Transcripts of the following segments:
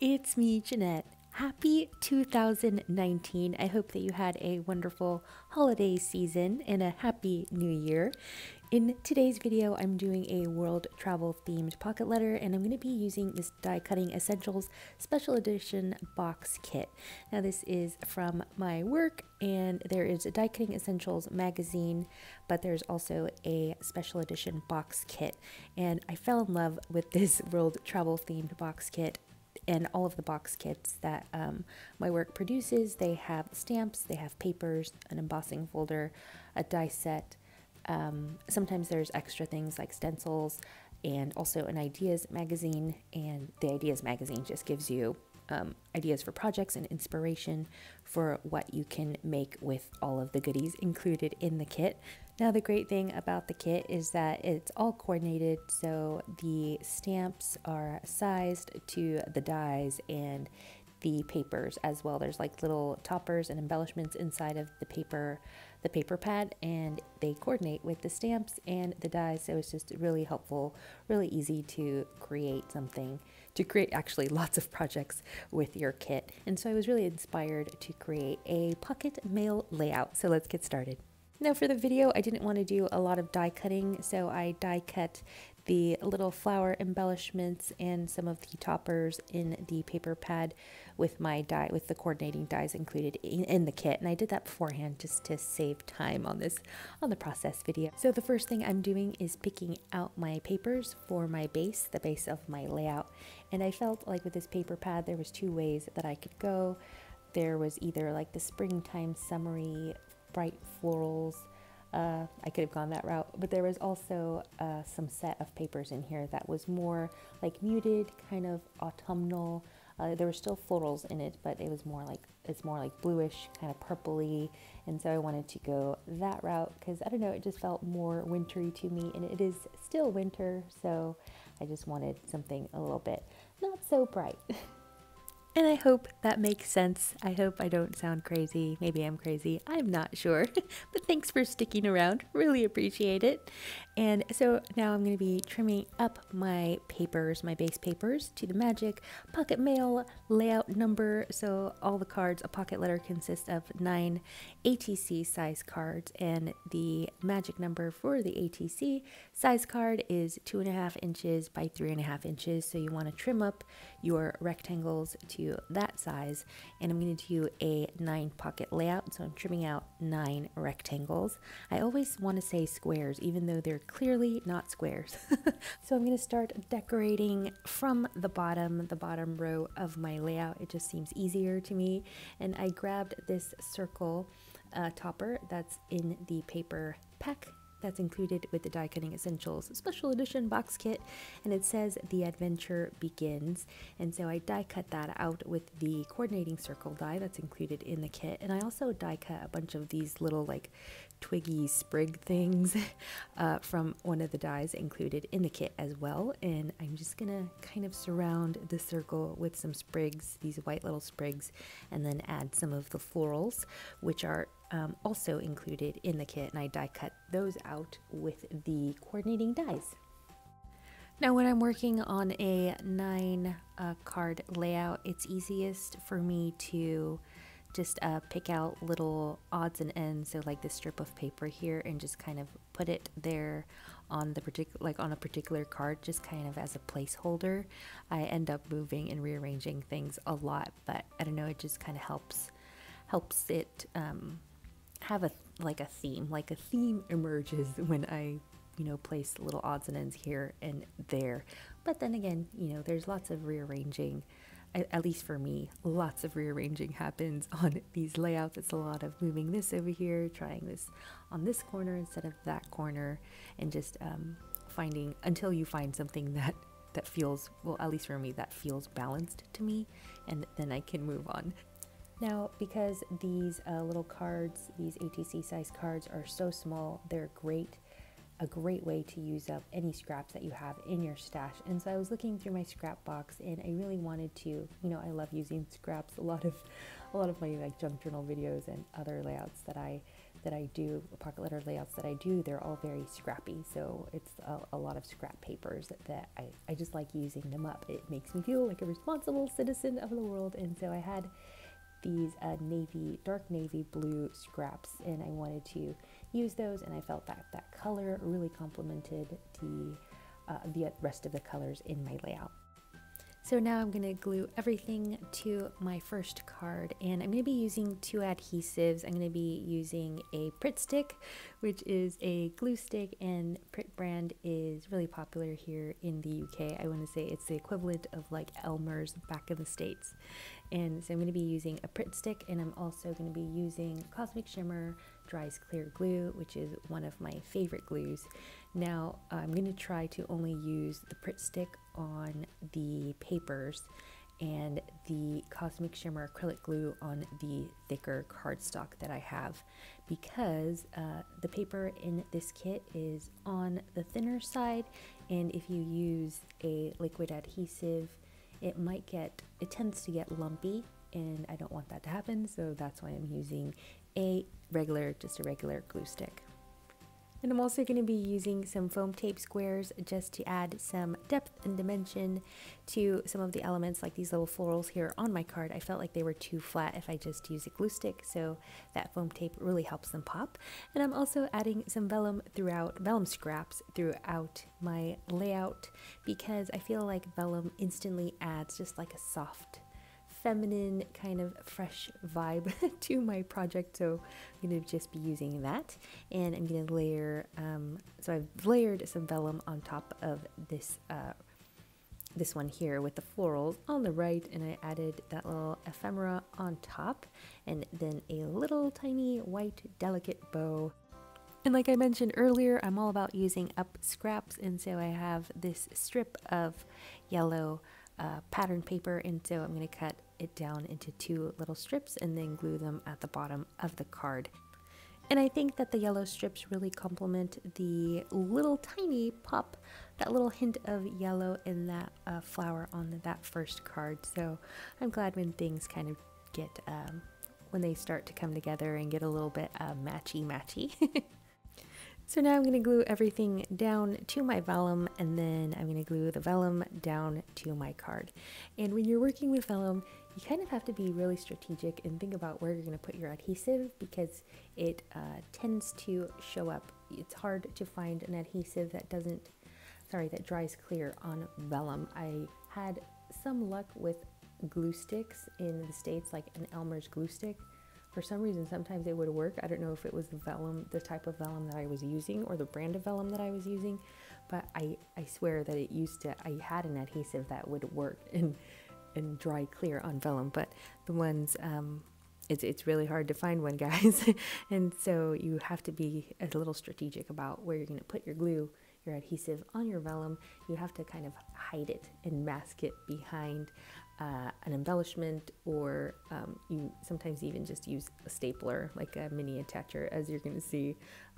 it's me, Janette. Happy 2019. I hope that you had a wonderful holiday season and a happy new year. In today's video, I'm doing a world travel themed pocket letter, and I'm going to be using this Die Cutting Essentials Special Edition box kit. Now this is from my work, and there is a Die Cutting Essentials magazine, but there's also a special edition box kit. And I fell in love with this world travel themed box kit and all of the box kits that my work produces. They have stamps, they have papers, an embossing folder, a die set. Sometimes there's extra things like stencils and also an ideas magazine, and the ideas magazine just gives you ideas for projects and inspiration for what you can make with all of the goodies included in the kit. Now the great thing about the kit is that it's all coordinated, so the stamps are sized to the dies and the papers as well. There's like little toppers and embellishments inside of the paper pad, and they coordinate with the stamps and the dies, so it's just really helpful, really easy to create something, to create actually lots of projects with your kit. And so I was really inspired to create a pocket mail layout. So let's get started. Now for the video, I didn't want to do a lot of die cutting, so I die cut the little flower embellishments and some of the toppers in the paper pad with my die, with the coordinating dies included in the kit. And I did that beforehand just to save time on the process video. So the first thing I'm doing is picking out my papers for my base, the base of my layout. And I felt like with this paper pad, there was two ways that I could go. There was either like the springtime summery bright florals. I could have gone that route, but there was also some set of papers in here that was more like muted, kind of autumnal. There were still florals in it, but it was more like, it's more like bluish, kind of purpley, and so I wanted to go that route because, I don't know, it just felt more wintry to me, and it is still winter, so I just wanted something a little bit not so bright. And I hope that makes sense. I hope I don't sound crazy. Maybe I'm crazy. I'm not sure. But thanks for sticking around. Really appreciate it. And so now I'm going to be trimming up my papers, my base papers, to the magic pocket mail layout number. So all the cards, a pocket letter consists of 9 ATC size cards, and the magic number for the ATC size card is 2.5 inches by 3.5 inches. So you want to trim up your rectangles to that size, and I'm going to do a 9 pocket layout, so I'm trimming out 9 rectangles. I always want to say squares even though they're clearly not squares. So I'm going to start decorating from the bottom row of my layout. It just seems easier to me, and I grabbed this circle topper that's in the paper pack that's included with the Die Cutting Essentials Special Edition box kit, and it says the adventure begins. And so I die cut that out with the coordinating circle die that's included in the kit, and I also die cut a bunch of these little like twiggy sprig things from one of the dies included in the kit as well. And I'm just gonna kind of surround the circle with some sprigs, these white little sprigs, and then add some of the florals, which are also included in the kit, and I die cut those out with the coordinating dies. Now when I'm working on a 9 card layout, it's easiest for me to just pick out little odds and ends, so like this strip of paper here, and just kind of put it there on the on a particular card, just kind of as a placeholder. I end up moving and rearranging things a lot, but I don't know, it just kind of helps it have a theme emerges when I place little odds and ends here and there. But then again, there's lots of rearranging, at least for me, lots of rearranging happens on these layouts. It's a lot of moving this over here, trying this on this corner instead of that corner, and just finding until you find something that feels, well, at least for me, that feels balanced to me, and then I can move on. Now, because these little cards, these ATC size cards are so small, they're a great way to use up any scraps that you have in your stash. And so I was looking through my scrap box, and I really wanted to, I love using scraps. A lot of my like junk journal videos and other layouts that I that I do, pocket letter layouts that I do, they're all very scrappy. So it's a lot of scrap papers that I just like using them up. It makes me feel like a responsible citizen of the world. And so I had these dark navy blue scraps, and I wanted to use those, and I felt that that color really complemented the rest of the colors in my layout. So now I'm going to glue everything to my first card, and I'm going to be using two adhesives. I'm going to be using a Pritt stick, which is a glue stick, and Pritt brand is really popular here in the UK. I want to say it's the equivalent of like Elmer's back in the States. And so I'm going to be using a Pritt stick, and I'm also going to be using Cosmic Shimmer Dries Clear Glue, which is one of my favorite glues. Now I'm going to try to only use the Pritt stick on the papers and the Cosmic Shimmer acrylic glue on the thicker cardstock that I have, because the paper in this kit is on the thinner side, and if you use a liquid adhesive, it tends to get lumpy, and I don't want that to happen, so that's why I'm using just a regular glue stick. And I'm also going to be using some foam tape squares just to add some depth and dimension to some of the elements, like these little florals here on my card. I felt like they were too flat if I just use a glue stick, so that foam tape really helps them pop. And I'm also adding some vellum scraps throughout my layout, because I feel like vellum instantly adds just like a soft, feminine kind of fresh vibe to my project. So I'm going to just be using that, and I'm going to layer so I've layered some vellum on top of this one here with the florals on the right, and I added that little ephemera on top, and then a little tiny white delicate bow. And like I mentioned earlier, I'm all about using up scraps, and so I have this strip of yellow pattern paper, and so I'm going to cut it down into two little strips and then glue them at the bottom of the card. And I think that the yellow strips really complement the little tiny pop, that little hint of yellow in that flower on that first card. So I'm glad when things kind of get, when they start to come together and get a little bit matchy. So now I'm going to glue everything down to my vellum, and then I'm going to glue the vellum down to my card. And when you're working with vellum, you kind of have to be really strategic and think about where you're going to put your adhesive, because it tends to show up. It's hard to find an adhesive that dries clear on vellum. I had some luck with glue sticks in the States, like an Elmer's glue stick. For some reason, sometimes it would work. I don't know if it was the vellum, the type of vellum that I was using, or the brand of vellum that I was using, but I swear that I had an adhesive that would work and dry clear on vellum, but the ones, it's really hard to find one, guys. And so you have to be a little strategic about where you're going to put your glue, your adhesive on your vellum. You have to kind of hide it and mask it behind an embellishment, or you sometimes even just use a stapler, like a mini attacher, as you're going to see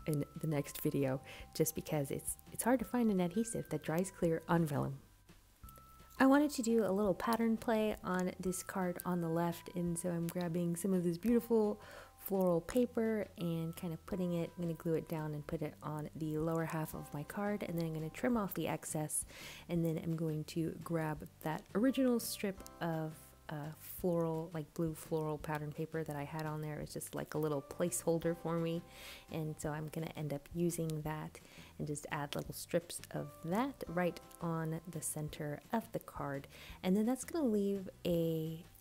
in the next video, just because it's hard to find an adhesive that dries clear on vellum. I wanted to do a little pattern play on this card on the left, and so I'm grabbing some of this beautiful floral paper and kind of putting it, I'm going to glue it down and put it on the lower half of my card, and then I'm going to trim off the excess, and then I'm going to grab that original strip of floral, like blue floral pattern paper that I had on there. It's just like a little placeholder for me, and so I'm going to end up using that and just add little strips of that right on the center of the card, and then that's going to leave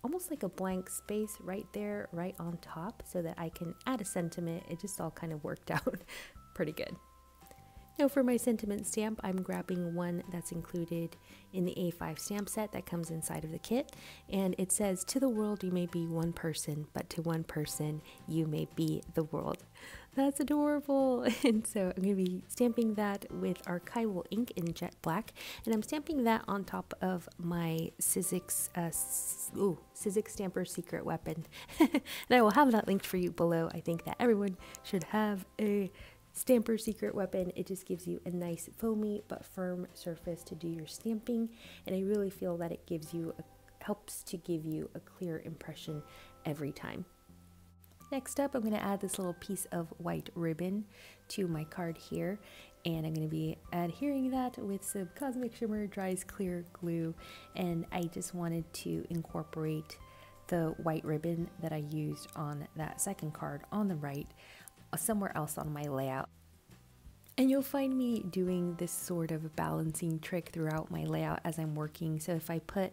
almost like a blank space right there, right on top, so that I can add a sentiment. It just all kind of worked out pretty good. Now for my sentiment stamp, I'm grabbing one that's included in the A5 stamp set that comes inside of the kit, and it says, "To the world you may be one person, but to one person you may be the world." That's adorable. And so I'm going to be stamping that with Archival Ink in Jet Black, and I'm stamping that on top of my Sizzix Stamper Secret Weapon. And I will have that linked for you below. I think that everyone should have a Stamper Secret Weapon. It just gives you a nice foamy but firm surface to do your stamping, and I really feel that it helps to give you a clear impression every time. Next up, I'm going to add this little piece of white ribbon to my card here, and I'm going to be adhering that with some Cosmic Shimmer Dries clear glue, and I just wanted to incorporate the white ribbon that I used on that second card on the right somewhere else on my layout. And you'll find me doing this sort of balancing trick throughout my layout as I'm working. So if I put,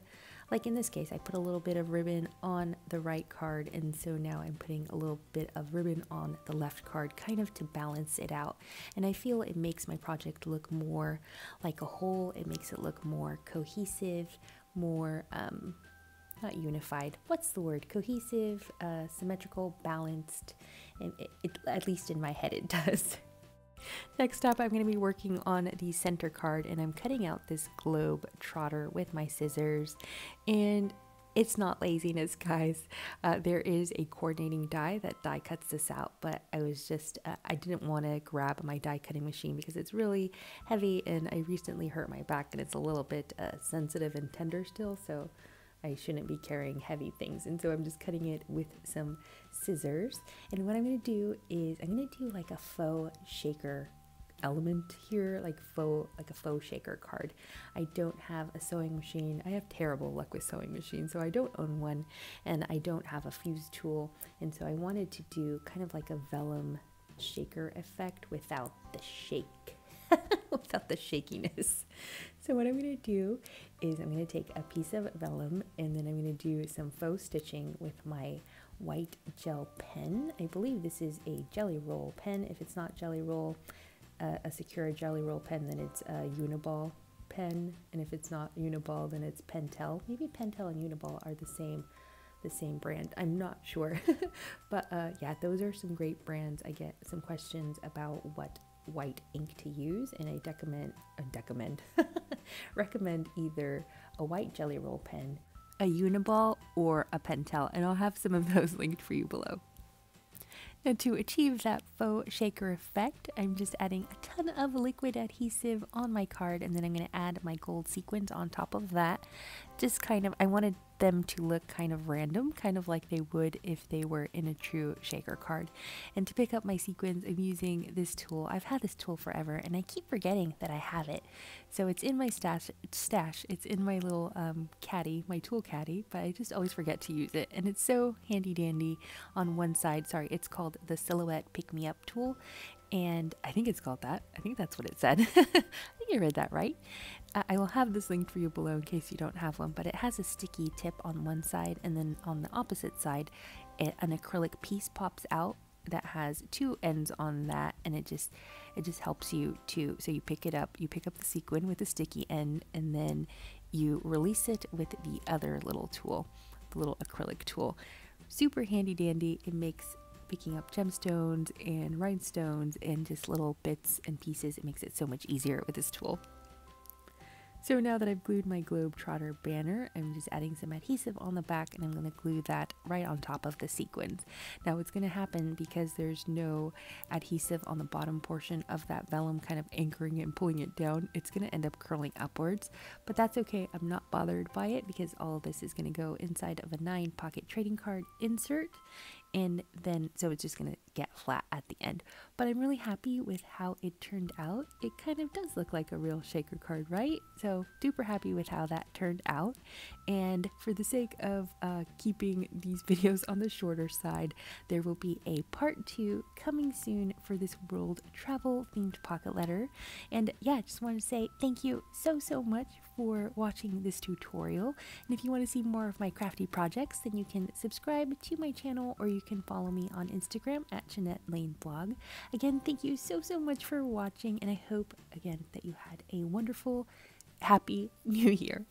like in this case, I put a little bit of ribbon on the right card, and so now I'm putting a little bit of ribbon on the left card, kind of to balance it out. And I feel it makes my project look more like a whole. It makes it look more cohesive, more, not unified, what's the word? Cohesive, symmetrical, balanced, and at least in my head it does. Next up, I'm going to be working on the center card, and I'm cutting out this globe trotter with my scissors, and it's not laziness, guys. There is a coordinating die that die cuts this out, but I was just, I didn't want to grab my die cutting machine because it's really heavy, and I recently hurt my back, and it's a little bit sensitive and tender still, so I shouldn't be carrying heavy things, and so I'm just cutting it with some scissors. And what I'm going to do is I'm going to do like a faux shaker element here, like a faux shaker card. I don't have a sewing machine. I have terrible luck with sewing machines, so I don't own one, and I don't have a fuse tool, and so I wanted to do kind of like a vellum shaker effect without the shake. Without the shakiness. So what I'm going to do is I'm going to take a piece of vellum, and then I'm going to do some faux stitching with my white gel pen. I believe this is a jelly roll pen. If it's not jelly roll, a Sakura jelly roll pen, then it's a Uniball pen, and if it's not Uniball, then it's Pentel. Maybe Pentel and Uniball are the same brand. I'm not sure. But yeah, those are some great brands. I get some questions about what white ink to use, and I recommend either a white jelly roll pen, a Uniball, or a Pentel, and I'll have some of those linked for you below. Now, to achieve that faux shaker effect, I'm just adding a ton of liquid adhesive on my card, and then I'm going to add my gold sequins on top of that. Just kind of, I wanted them to look kind of random, kind of like they would if they were in a true shaker card. And to pick up my sequins, I'm using this tool. I've had this tool forever, and I keep forgetting that I have it. So it's in my stash. It's in my little caddy, my tool caddy, but I just always forget to use it. And it's so handy dandy on one side. Sorry, it's called the Silhouette Pick Me Up tool. And I think it's called that. I think that's what it said. I think I read that right. I will have this linked for you below in case you don't have one, but it has a sticky tip on one side, and then on the opposite side, an acrylic piece pops out that has two ends on that, and it just helps you to, so you pick up the sequin with the sticky end, and then you release it with the other little tool, the little acrylic tool. Super handy dandy. It makes picking up gemstones and rhinestones and just little bits and pieces, it makes it so much easier with this tool. So now that I've glued my Globetrotter banner, I'm just adding some adhesive on the back, and I'm going to glue that right on top of the sequins. Now what's going to happen, because there's no adhesive on the bottom portion of that vellum kind of anchoring it and pulling it down, it's going to end up curling upwards, but that's okay. I'm not bothered by it because all of this is going to go inside of a 9-pocket trading card insert, and then so it's just going to get flat at the end. But I'm really happy with how it turned out. It kind of does look like a real shaker card, right? So super happy with how that turned out. And for the sake of keeping these videos on the shorter side, there will be a part 2 coming soon for this world travel themed pocket letter. And yeah, just want to say thank you so much for watching this tutorial. And if you want to see more of my crafty projects, then you can subscribe to my channel, or you can follow me on Instagram at Janette Lane Blog. Again, thank you so much for watching, and I hope again that you had a wonderful, happy new year.